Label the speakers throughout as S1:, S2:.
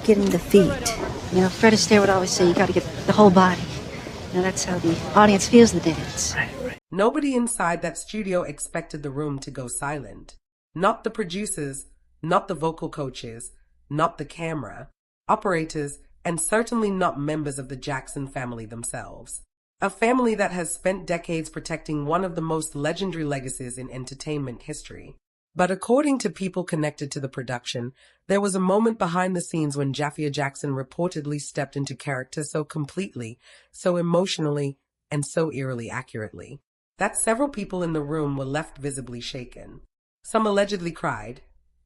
S1: getting the feet. Fred Astaire would always say you got to get the whole body. That's how the audience feels the dance.
S2: Nobody inside that studio expected the room to go silent. Not the producers, not the vocal coaches, not the camera, operators, and certainly not members of the Jackson family themselves. A family that has spent decades protecting one of the most legendary legacies in entertainment history. But according to people connected to the production, there was a moment behind the scenes when Jaafar Jackson reportedly stepped into character so completely, so emotionally, and so eerily accurately, that several people in the room were left visibly shaken. Some allegedly cried,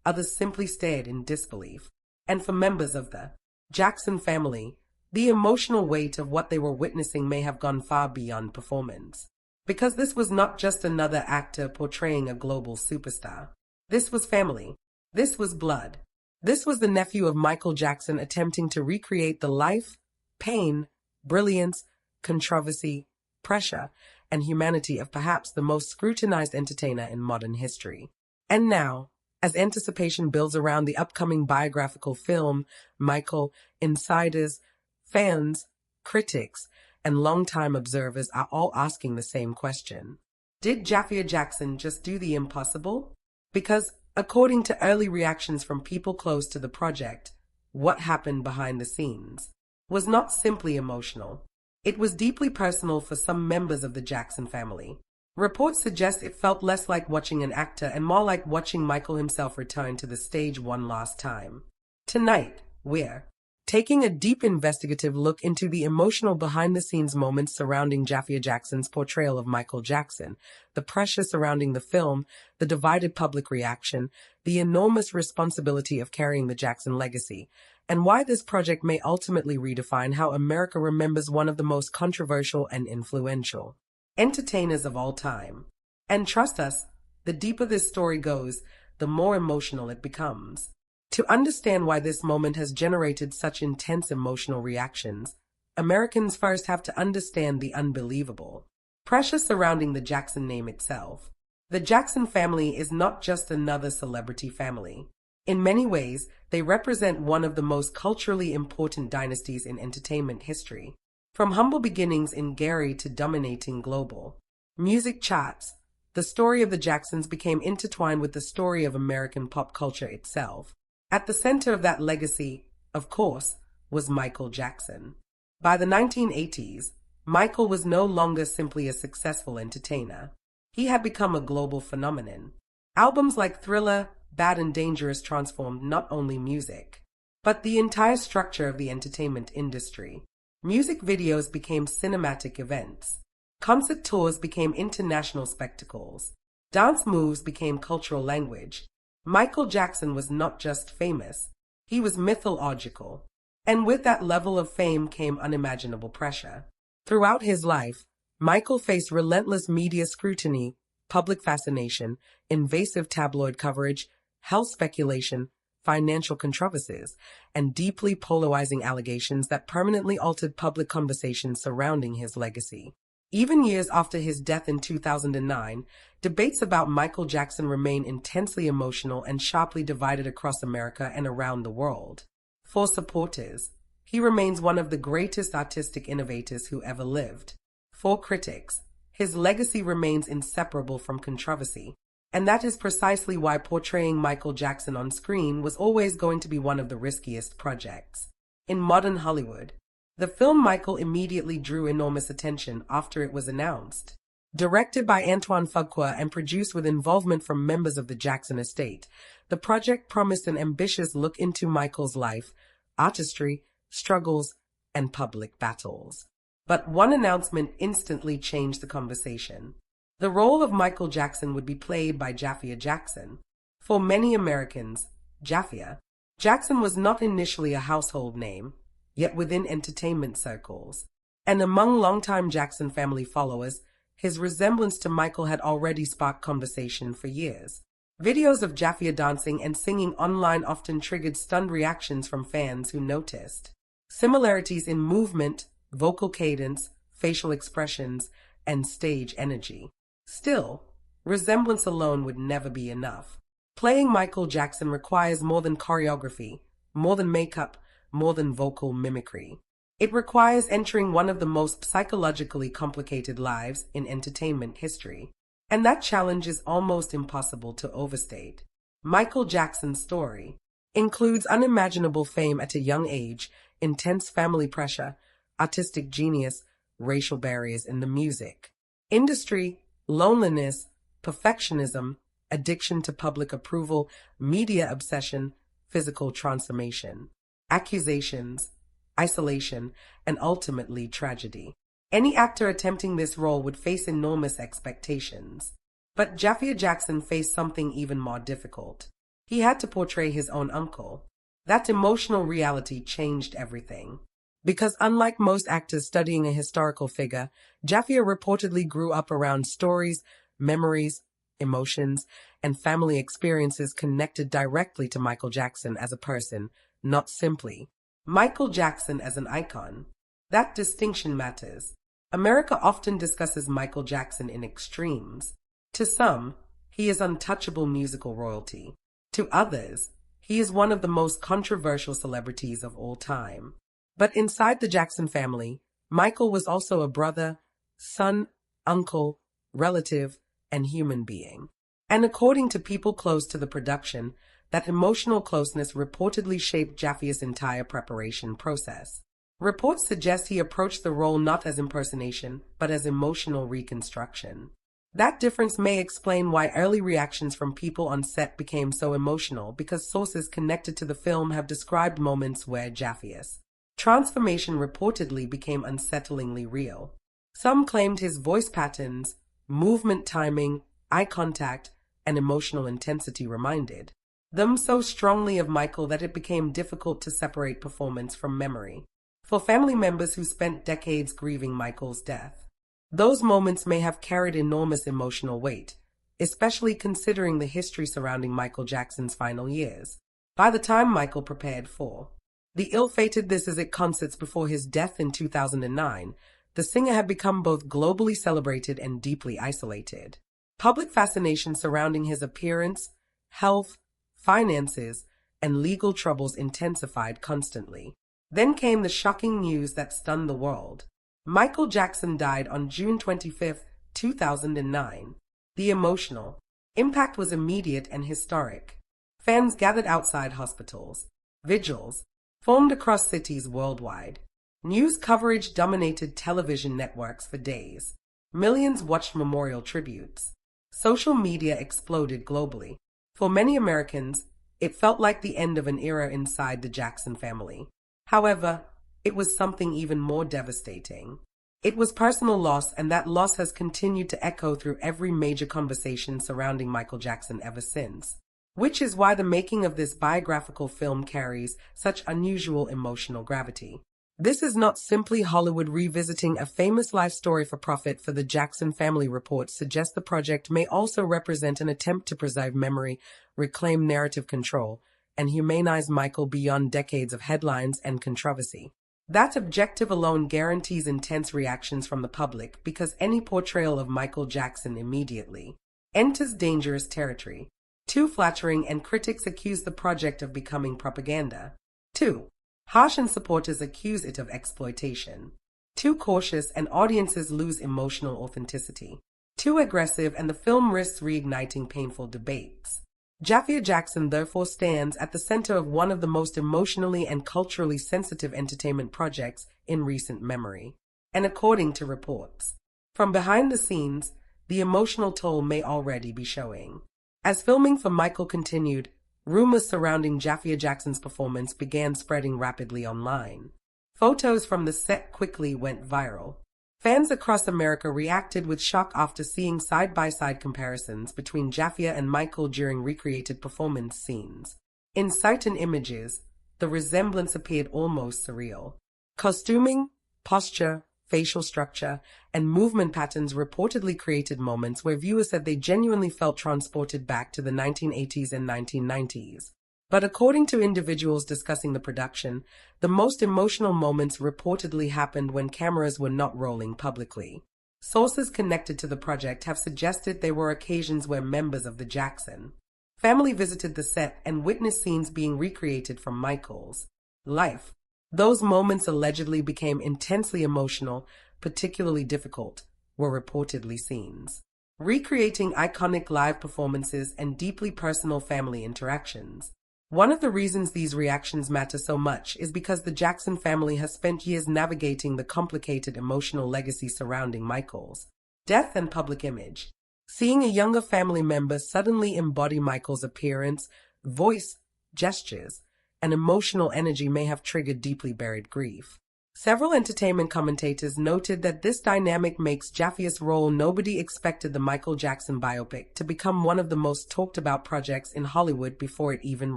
S2: others simply stared in disbelief. And for members of the Jackson family, the emotional weight of what they were witnessing may have gone far beyond performance. Because this was not just another actor portraying a global superstar. This was family. This was blood. This was the nephew of Michael Jackson attempting to recreate the life, pain, brilliance, controversy, pressure, and humanity of perhaps the most scrutinized entertainer in modern history. And now, as anticipation builds around the upcoming biographical film, Michael, insiders, fans, critics, and longtime observers are all asking the same question. Did Jaafar Jackson just do the impossible? Because, according to early reactions from people close to the project, what happened behind the scenes was not simply emotional. It was deeply personal for some members of the Jackson family. Reports suggest it felt less like watching an actor and more like watching Michael himself return to the stage one last time. Tonight, we're taking a deep investigative look into the emotional behind-the-scenes moments surrounding Jaafar Jackson's portrayal of Michael Jackson, the pressure surrounding the film, the divided public reaction, the enormous responsibility of carrying the Jackson legacy, and why this project may ultimately redefine how America remembers one of the most controversial and influential entertainers of all time. And trust us, the deeper this story goes, the more emotional it becomes. To understand why this moment has generated such intense emotional reactions, Americans first have to understand the unbelievable pressure surrounding the Jackson name itself. The Jackson family is not just another celebrity family. In many ways, they represent one of the most culturally important dynasties in entertainment history. From humble beginnings in Gary to dominating global music charts, the story of the Jacksons became intertwined with the story of American pop culture itself. At the center of that legacy, of course, was Michael Jackson. By the 1980s, Michael was no longer simply a successful entertainer. He had become a global phenomenon. Albums like Thriller, Bad and Dangerous transformed not only music, but the entire structure of the entertainment industry. Music videos became cinematic events. Concert tours became international spectacles. Dance moves became cultural language. Michael Jackson was not just famous, he was mythological. And with that level of fame came unimaginable pressure. Throughout his life, Michael faced relentless media scrutiny, public fascination, invasive tabloid coverage, health speculation, financial controversies, and deeply polarizing allegations that permanently altered public conversations surrounding his legacy. Even years after his death in 2009, debates about Michael Jackson remain intensely emotional and sharply divided across America and around the world. For supporters, he remains one of the greatest artistic innovators who ever lived. For critics, his legacy remains inseparable from controversy, and that is precisely why portraying Michael Jackson on screen was always going to be one of the riskiest projects. In modern Hollywood, the film Michael immediately drew enormous attention after it was announced. Directed by Antoine Fuqua and produced with involvement from members of the Jackson estate, the project promised an ambitious look into Michael's life, artistry, struggles, and public battles. But one announcement instantly changed the conversation. The role of Michael Jackson would be played by Jaafar Jackson. For many Americans, Jaafar Jackson was not initially a household name, yet within entertainment circles, and among longtime Jackson family followers, his resemblance to Michael had already sparked conversation for years. Videos of Jaafar dancing and singing online often triggered stunned reactions from fans who noticed similarities in movement, vocal cadence, facial expressions, and stage energy. Still, resemblance alone would never be enough. Playing Michael Jackson requires more than choreography, more than makeup, more than vocal mimicry. It requires entering one of the most psychologically complicated lives in entertainment history. And that challenge is almost impossible to overstate. Michael Jackson's story includes unimaginable fame at a young age, intense family pressure, artistic genius, racial barriers in the music industry, loneliness, perfectionism, addiction to public approval, media obsession, physical transformation, accusations, isolation, and ultimately tragedy. Any actor attempting this role would face enormous expectations. But Jaafar Jackson faced something even more difficult. He had to portray his own uncle. That emotional reality changed everything. Because unlike most actors studying a historical figure, Jaafar reportedly grew up around stories, memories, emotions, and family experiences connected directly to Michael Jackson as a person, not simply Michael Jackson as an icon. That distinction matters. America often discusses Michael Jackson in extremes. To some, he is untouchable musical royalty. To others, he is one of the most controversial celebrities of all time. But inside the Jackson family, Michael was also a brother, son, uncle, relative, and human being. And according to people close to the production, that emotional closeness reportedly shaped Jaffar's entire preparation process. Reports suggest he approached the role not as impersonation, but as emotional reconstruction. That difference may explain why early reactions from people on set became so emotional, because sources connected to the film have described moments where Jaffar's transformation reportedly became unsettlingly real. Some claimed his voice patterns, movement timing, eye contact, and emotional intensity reminded them so strongly of Michael that it became difficult to separate performance from memory. For family members who spent decades grieving Michael's death, those moments may have carried enormous emotional weight, especially considering the history surrounding Michael Jackson's final years. By the time Michael prepared for the ill-fated This Is It concerts before his death in 2009, the singer had become both globally celebrated and deeply isolated. Public fascination surrounding his appearance, health, finances, and legal troubles intensified constantly. Then came the shocking news that stunned the world. Michael Jackson died on June 25, 2009. The emotional impact was immediate and historic. Fans gathered outside hospitals. Vigils formed across cities worldwide. News coverage dominated television networks for days. Millions watched memorial tributes. Social media exploded globally. For many Americans, it felt like the end of an era inside the Jackson family. However, it was something even more devastating. It was personal loss, and that loss has continued to echo through every major conversation surrounding Michael Jackson ever since. Which is why the making of this biographical film carries such unusual emotional gravity. This is not simply Hollywood revisiting a famous life story for profit. For the Jackson family, reports suggest the project may also represent an attempt to preserve memory, reclaim narrative control, and humanize Michael beyond decades of headlines and controversy. That objective alone guarantees intense reactions from the public, because any portrayal of Michael Jackson immediately enters dangerous territory. Too flattering, and critics accuse the project of becoming propaganda. Too harsh, and supporters accuse it of exploitation. Too cautious, and audiences lose emotional authenticity. Too aggressive, and the film risks reigniting painful debates. Jaafar Jackson therefore stands at the center of one of the most emotionally and culturally sensitive entertainment projects in recent memory. And according to reports from behind the scenes, the emotional toll may already be showing. As filming for Michael continued, rumors surrounding Jaafar Jackson's performance began spreading rapidly online. Photos from the set quickly went viral. Fans across America reacted with shock after seeing side-by-side comparisons between Jaafar and Michael during recreated performance scenes. In certain images, the resemblance appeared almost surreal. Costuming, posture, facial structure, and movement patterns reportedly created moments where viewers said they genuinely felt transported back to the 1980s and 1990s. But according to individuals discussing the production, the most emotional moments reportedly happened when cameras were not rolling publicly. Sources connected to the project have suggested there were occasions where members of the Jackson family visited the set and witnessed scenes being recreated from Michael's life, Those moments allegedly became intensely emotional, particularly difficult, were reportedly scenes recreating iconic live performances and deeply personal family interactions. One of the reasons these reactions matter so much is because the Jackson family has spent years navigating the complicated emotional legacy surrounding Michael's death and public image. Seeing a younger family member suddenly embody Michael's appearance, voice, gestures, and emotional energy may have triggered deeply buried grief. Several entertainment commentators noted that this dynamic makes Jaaffar's role. Nobody expected the Michael Jackson biopic to become one of the most talked about projects in Hollywood before it even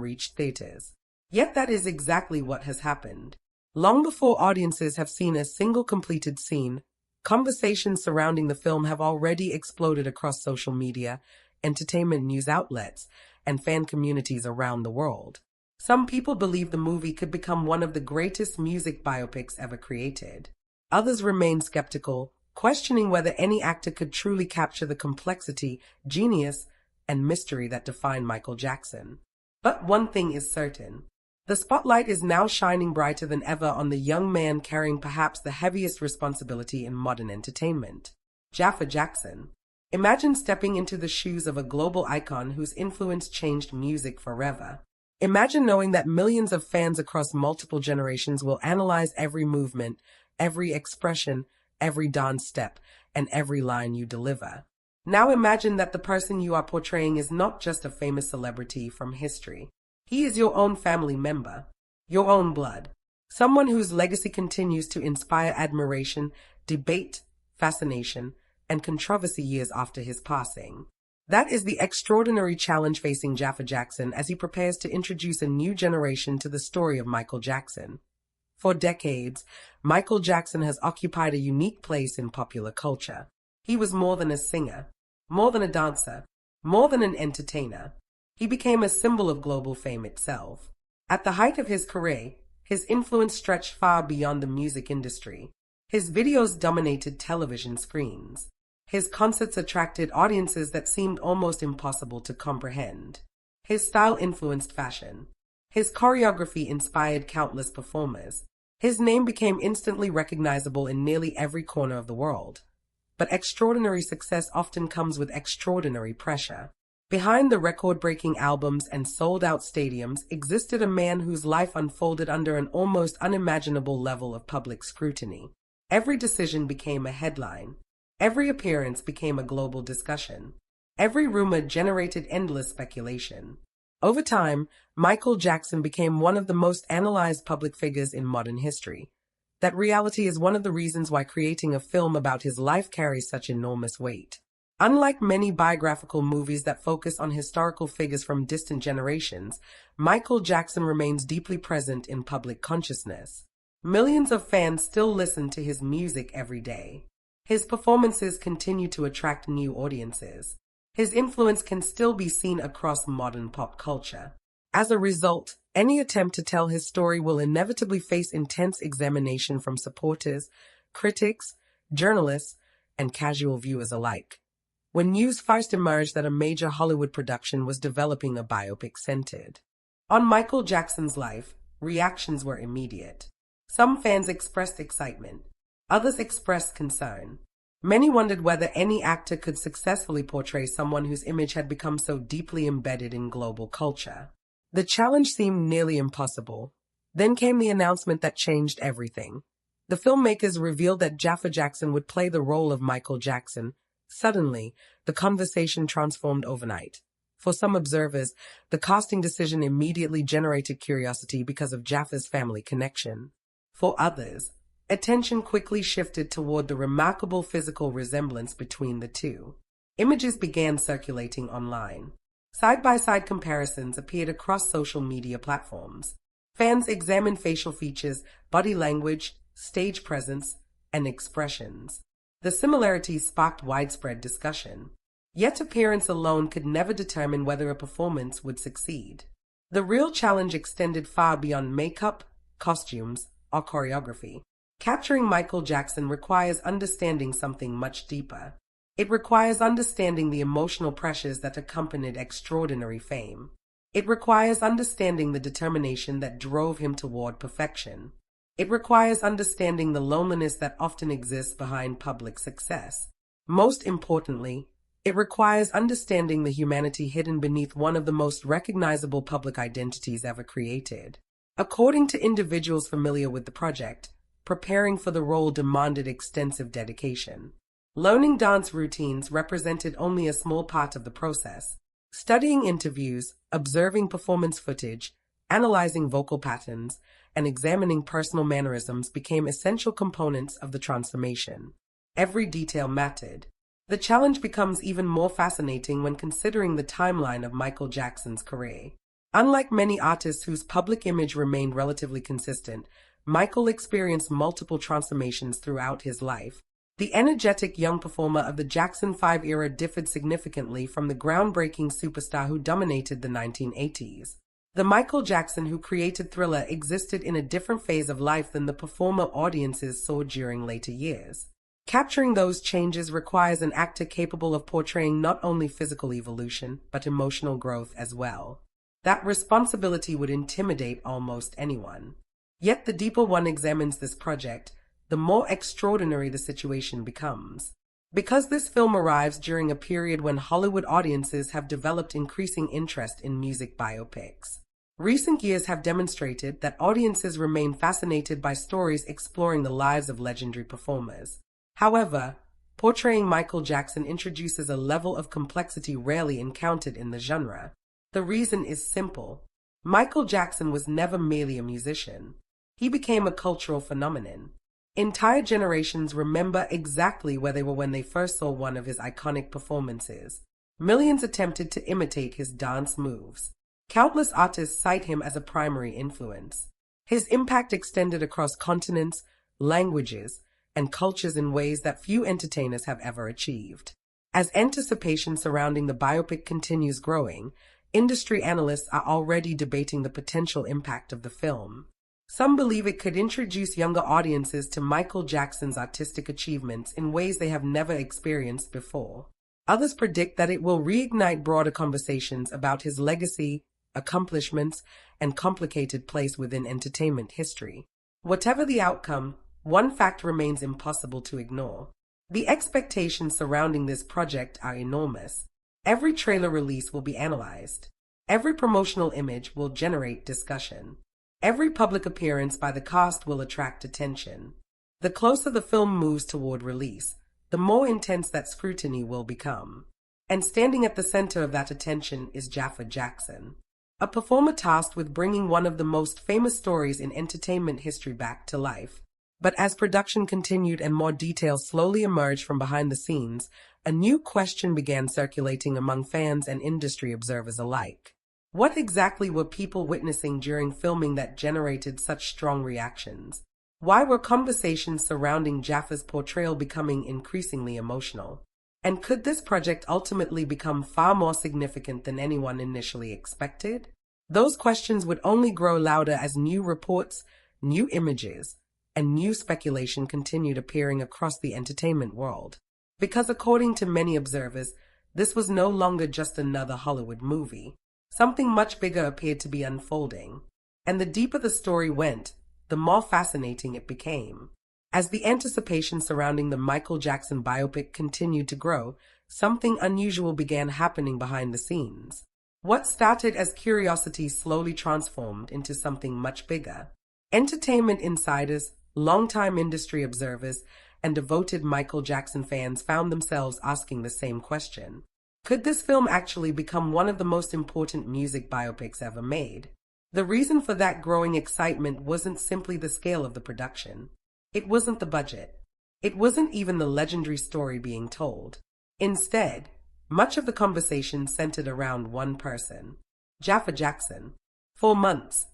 S2: reached theaters. Yet that is exactly what has happened. Long before audiences have seen a single completed scene, conversations surrounding the film have already exploded across social media, entertainment news outlets, and fan communities around the world. Some people believe the movie could become one of the greatest music biopics ever created. Others remain skeptical, questioning whether any actor could truly capture the complexity, genius, and mystery that define Michael Jackson. But one thing is certain. The spotlight is now shining brighter than ever on the young man carrying perhaps the heaviest responsibility in modern entertainment. Jaafar Jackson. Imagine stepping into the shoes of a global icon whose influence changed music forever. Imagine knowing that millions of fans across multiple generations will analyze every movement, every expression, every dance step, and every line you deliver. Now imagine that the person you are portraying is not just a famous celebrity from history. He is your own family member, your own blood, someone whose legacy continues to inspire admiration, debate, fascination, and controversy years after his passing. That is the extraordinary challenge facing Jaafar Jackson as he prepares to introduce a new generation to the story of Michael Jackson. For decades, Michael Jackson has occupied a unique place in popular culture. He was more than a singer, more than a dancer, more than an entertainer. He became a symbol of global fame itself. At the height of his career, his influence stretched far beyond the music industry. His videos dominated television screens. His concerts attracted audiences that seemed almost impossible to comprehend. His style influenced fashion. His choreography inspired countless performers. His name became instantly recognizable in nearly every corner of the world. But extraordinary success often comes with extraordinary pressure. Behind the record-breaking albums and sold-out stadiums existed a man whose life unfolded under an almost unimaginable level of public scrutiny. Every decision became a headline. Every appearance became a global discussion. Every rumor generated endless speculation. Over time, Michael Jackson became one of the most analyzed public figures in modern history. That reality is one of the reasons why creating a film about his life carries such enormous weight. Unlike many biographical movies that focus on historical figures from distant generations, Michael Jackson remains deeply present in public consciousness. Millions of fans still listen to his music every day. His performances continue to attract new audiences. His influence can still be seen across modern pop culture. As a result, any attempt to tell his story will inevitably face intense examination from supporters, critics, journalists, and casual viewers alike. When news first emerged that a major Hollywood production was developing a biopic centered on Michael Jackson's life, reactions were immediate. Some fans expressed excitement. Others expressed concern. Many wondered whether any actor could successfully portray someone whose image had become so deeply embedded in global culture. The challenge seemed nearly impossible. Then came the announcement that changed everything. The filmmakers revealed that Jaafar Jackson would play the role of Michael Jackson. Suddenly, the conversation transformed overnight. For some observers, the casting decision immediately generated curiosity because of Jaffar's family connection. For others, attention quickly shifted toward the remarkable physical resemblance between the two. Images began circulating online. Side-by-side comparisons appeared across social media platforms. Fans examined facial features, body language, stage presence, and expressions. The similarities sparked widespread discussion. Yet appearance alone could never determine whether a performance would succeed. The real challenge extended far beyond makeup, costumes, or choreography. Capturing Michael Jackson requires understanding something much deeper. It requires understanding the emotional pressures that accompanied extraordinary fame. It requires understanding the determination that drove him toward perfection. It requires understanding the loneliness that often exists behind public success. Most importantly, it requires understanding the humanity hidden beneath one of the most recognizable public identities ever created. According to individuals familiar with the project, preparing for the role demanded extensive dedication. Learning dance routines represented only a small part of the process. Studying interviews, observing performance footage, analyzing vocal patterns, and examining personal mannerisms became essential components of the transformation. Every detail mattered. The challenge becomes even more fascinating when considering the timeline of Michael Jackson's career. Unlike many artists whose public image remained relatively consistent, Michael experienced multiple transformations throughout his life. The energetic young performer of the Jackson 5 era differed significantly from the groundbreaking superstar who dominated the 1980s. The Michael Jackson who created Thriller existed in a different phase of life than the performer audiences saw during later years. Capturing those changes requires an actor capable of portraying not only physical evolution, but emotional growth as well. That responsibility would intimidate almost anyone. Yet the deeper one examines this project, the more extraordinary the situation becomes. Because this film arrives during a period when Hollywood audiences have developed increasing interest in music biopics. Recent years have demonstrated that audiences remain fascinated by stories exploring the lives of legendary performers. However, portraying Michael Jackson introduces a level of complexity rarely encountered in the genre. The reason is simple. Michael Jackson was never merely a musician. He became a cultural phenomenon. Entire generations remember exactly where they were when they first saw one of his iconic performances. Millions attempted to imitate his dance moves. Countless artists cite him as a primary influence. His impact extended across continents, languages, and cultures in ways that few entertainers have ever achieved. As anticipation surrounding the biopic continues growing, industry analysts are already debating the potential impact of the film. Some believe it could introduce younger audiences to Michael Jackson's artistic achievements in ways they have never experienced before. Others predict that it will reignite broader conversations about his legacy, accomplishments, and complicated place within entertainment history. Whatever the outcome, one fact remains impossible to ignore. The expectations surrounding this project are enormous. Every trailer release will be analyzed. Every promotional image will generate discussion. Every public appearance by the cast will attract attention. The closer the film moves toward release, the more intense that scrutiny will become. And standing at the center of that attention is Jaafar Jackson, a performer tasked with bringing one of the most famous stories in entertainment history back to life. But as production continued and more details slowly emerged from behind the scenes, a new question began circulating among fans and industry observers alike. What exactly were people witnessing during filming that generated such strong reactions? Why were conversations surrounding Jaafar's portrayal becoming increasingly emotional? And could this project ultimately become far more significant than anyone initially expected? Those questions would only grow louder as new reports, new images, and new speculation continued appearing across the entertainment world. Because according to many observers, this was no longer just another Hollywood movie. Something much bigger appeared to be unfolding. And the deeper the story went, the more fascinating it became. As the anticipation surrounding the Michael Jackson biopic continued to grow, something unusual began happening behind the scenes. What started as curiosity slowly transformed into something much bigger. Entertainment insiders, longtime industry observers, and devoted Michael Jackson fans found themselves asking the same question. Could this film actually become one of the most important music biopics ever made? The reason for that growing excitement wasn't simply the scale of the production. It wasn't the budget. It wasn't even the legendary story being told. Instead, much of the conversation centered around one person, Jaafar Jackson. For months,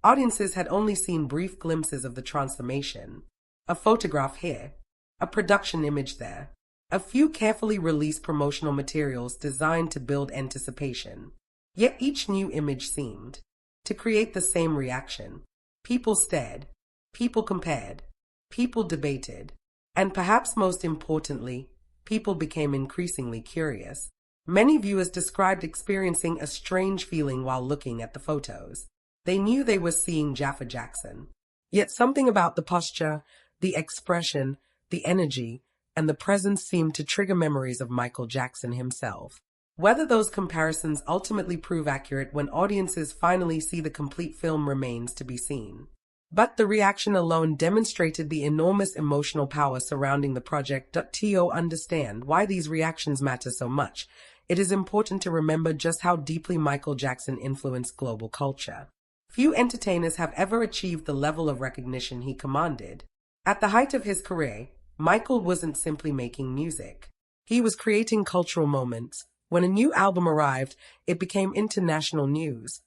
S2: audiences had only seen brief glimpses of the transformation. A photograph here, a production image there, a few carefully released promotional materials designed to build anticipation. Yet each new image seemed to create the same reaction. People stared, people compared, people debated, and perhaps most importantly, people became increasingly curious. Many viewers described experiencing a strange feeling while looking at the photos. They knew they were seeing Jaafar Jackson, Yet something about the posture, the expression, the energy, and the presence seemed to trigger memories of Michael Jackson himself. Whether those comparisons ultimately prove accurate when audiences finally see the complete film remains to be seen. But the reaction alone demonstrated the enormous emotional power surrounding the project. To understand why these reactions matter so much, it is important to remember just how deeply Michael Jackson influenced global culture. Few entertainers have ever achieved the level of recognition he commanded. At the height of his career, Michael wasn't simply making music. He was creating cultural moments. When a new album arrived, it became international news.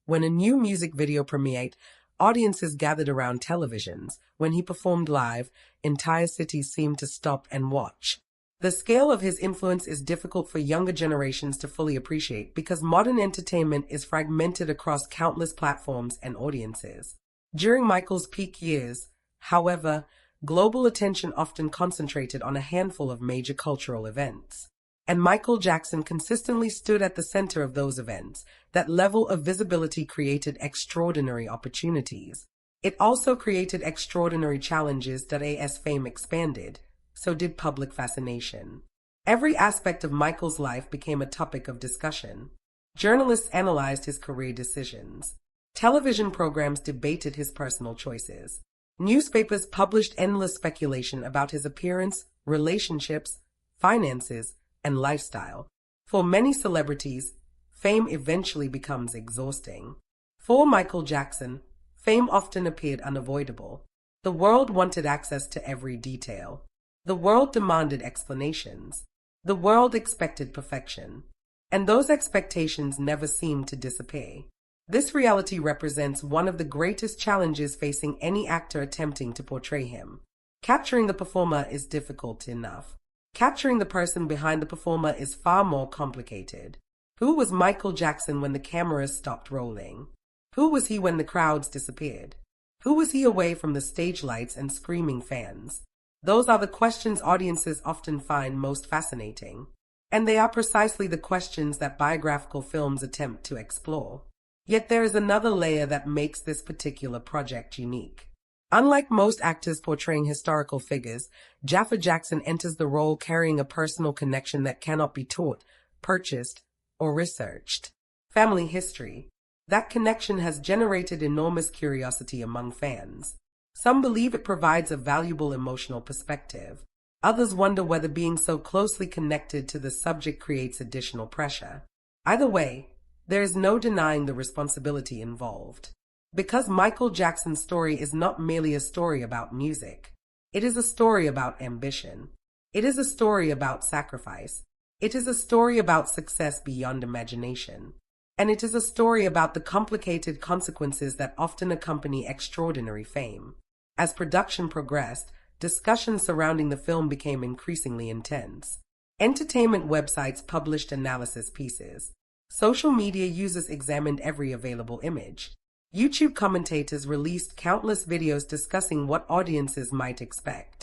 S2: When a new music video premiered, audiences gathered around televisions. When he performed live, entire cities seemed to stop and watch. The scale of his influence is difficult for younger generations to fully appreciate because modern entertainment is fragmented across countless platforms and audiences. During Michael's peak years, however, global attention often concentrated on a handful of major cultural events. And Michael Jackson consistently stood at the center of those events. That level of visibility created extraordinary opportunities. It also created extraordinary challenges. As fame expanded, so did public fascination. Every aspect of Michael's life became a topic of discussion. Journalists analyzed his career decisions. Television programs debated his personal choices. Newspapers published endless speculation about his appearance, relationships, finances, and lifestyle. For many celebrities, fame eventually becomes exhausting. For Michael Jackson, fame often appeared unavoidable. The world wanted access to every detail. The world demanded explanations. The world expected perfection. And those expectations never seemed to disappear. This reality represents one of the greatest challenges facing any actor attempting to portray him. Capturing the performer is difficult enough. Capturing the person behind the performer is far more complicated. Who was Michael Jackson when the cameras stopped rolling? Who was he when the crowds disappeared? Who was he away from the stage lights and screaming fans? Those are the questions audiences often find most fascinating. And they are precisely the questions that biographical films attempt to explore. Yet there is another layer that makes this particular project unique. Unlike most actors portraying historical figures, Jaafar Jackson enters the role carrying a personal connection that cannot be taught, purchased, or researched. Family history. That connection has generated enormous curiosity among fans. Some believe it provides a valuable emotional perspective. Others wonder whether being so closely connected to the subject creates additional pressure. Either way, there is no denying the responsibility involved. Because Michael Jackson's story is not merely a story about music. It is a story about ambition. It is a story about sacrifice. It is a story about success beyond imagination. And it is a story about the complicated consequences that often accompany extraordinary fame. As production progressed, discussions surrounding the film became increasingly intense. Entertainment websites published analysis pieces. Social media users examined every available image. YouTube commentators released countless videos discussing what audiences might expect.